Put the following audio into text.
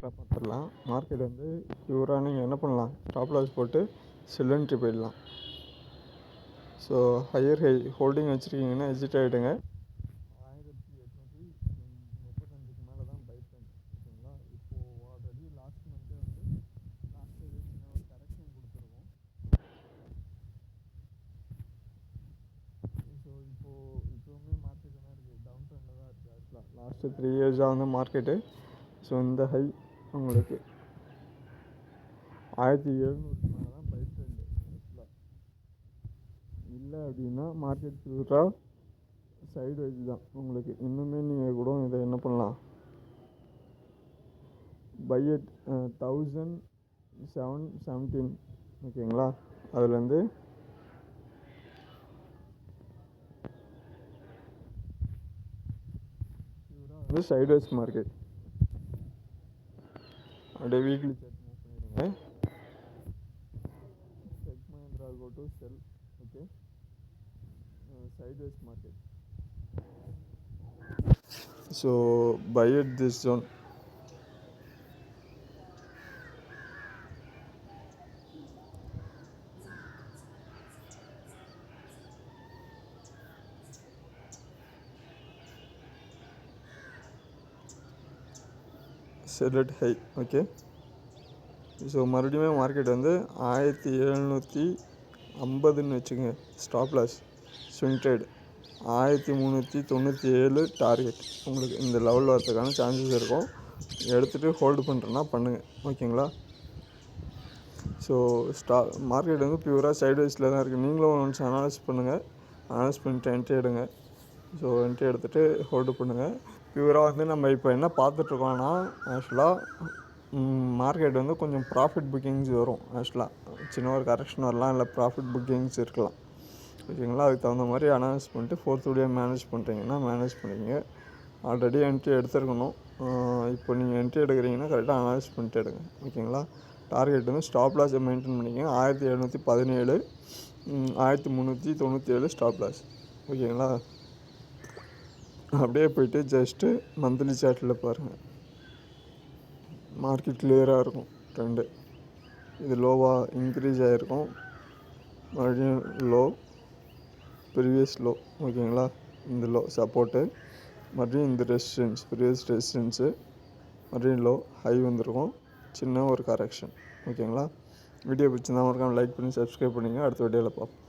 பார்த்துடலாம். மார்க்கெட் வந்து பியூராக நீங்கள் என்ன பண்ணலாம், ஸ்டாப் லாஸ் போட்டு செல்லுன்ட்டு போயிடலாம். ஸோ ஹையர் ஹோல்டிங் வச்சுருக்கீங்கன்னா எக்ஸிட் ஆகிடுங்க. 1835 மேலே தான் பை டைம். ஓகேங்களா. இப்போது ஆல்ரெடி லாஸ்ட் மந்த்தே வந்து லாஸ்ட் இது சின்ன ஒரு கரெக்ஷன் கொடுத்துருக்கோம். ஸோ இப்போவுமே மார்க்கெட் என்ன இருக்குது, டவுன் ட்ரெண்டில் தான் இருக்குது. ஆக்சுவலாக லாஸ்ட்டு 3 இயர்ஸாக வந்து மார்க்கெட்டு. ஸோ இந்த ஹை உங்களுக்கு 1700 மேலே தான் பை ட்ரெண்டு. ஆக்சுவலாக இல்லை அப்படின்னா மார்க்கெட் பியூராக சைடு வைஸ் தான் உங்களுக்கு. இன்னுமே நீங்கள் கூட இதை என்ன பண்ணலாம், பை அட் 1717. ஓகேங்களா. அதுலேருந்து வந்து சைடு வைஸ் மார்க்கெட். அப்படியே வீக்லி சார்ட் மூவ் பண்ணிடுங்க. Tech Mahindra go to sell. Okay, side wise market. So buy at this zone. Sell at high. Okay. So மறுபடியும் மார்க்கெட் வந்து 1750ன்னு வச்சுங்க stop loss. Swing trade 1397 target. உங்களுக்கு இந்த லெவலில் வரதுக்கான சான்சஸ் இருக்கும். எடுத்துகிட்டு ஹோல்டு பண்ணுறேன்னா பண்ணுங்கள். ஓகேங்களா. ஸோ மார்க்கெட் வந்து பியூராக சைடு வைஸில் தான் இருக்குது. நீங்களும் ஒன்ஸ் அனலைஸ் பண்ணுங்கள். அனலைஸ் பண்ணிட்டு என்ட்ரி எடுங்க. ஸோ என்ட்ரி எடுத்துகிட்டு ஹோல்டு பண்ணுங்கள். பியூராக வந்து நம்ம இப்போ என்ன பார்த்துட்ருக்கோன்னா, ஆக்சுவலாக மார்க்கெட் வந்து கொஞ்சம் ப்ராஃபிட் புக்கிங்ஸ் வரும். ஆக்சுவலாக சின்ன ஒரு கரெக்ஷன் வரலாம், இல்லை ப்ராஃபிட் புக்கிங்ஸ் இருக்கலாம். ஓகேங்களா. அதுக்கு தகுந்த மாதிரி அனலைஸ் பண்ணிட்டு ஃபோர்த் டே மேனேஜ் பண்ணுறீங்கன்னா மேனேஜ் பண்ணிங்க. ஆல்ரெடி என்ட்ரி எடுத்துருக்கணும். இப்போ நீங்கள் என்ட்ரி எடுக்கிறீங்கன்னா கரெக்டாக அனலைஸ் பண்ணிட்டு எடுங்க. ஓகேங்களா. டார்கெட் வந்து ஸ்டாப் லாஸை மெயின்டைன் பண்ணிக்கங்க. 1717, 1397 ஸ்டாப் லாஸ். ஓகேங்களா. அப்படியே போய்ட்டு ஜஸ்ட்டு மந்த்லி சார்ட்டில் பாருங்கள். மார்க்கெட் கிளியராக இருக்கும். ட்ரெண்டு இது லோவாக இன்க்ரீஸ் ஆகிருக்கும். மறுபடியும் லோ, ப்ரீவியஸ் லோ. ஓகேங்களா. இந்த லோ சப்போர்ட்டு, மறுபடியும் இந்த ரெசிஸ்டன்ஸ், ப்ரீவியஸ் ரெசிஸ்டன்ஸு, மறுபடியும் லோ, ஹை வந்திருக்கும். சின்ன ஒரு கரெக்ஷன். ஓகேங்களா. வீடியோ பிடிச்சிருந்தா மறக்காம லைக் பண்ணி சப்ஸ்கிரைப் பண்ணிங்க. அடுத்த வீடியோவில் பார்ப்போம்.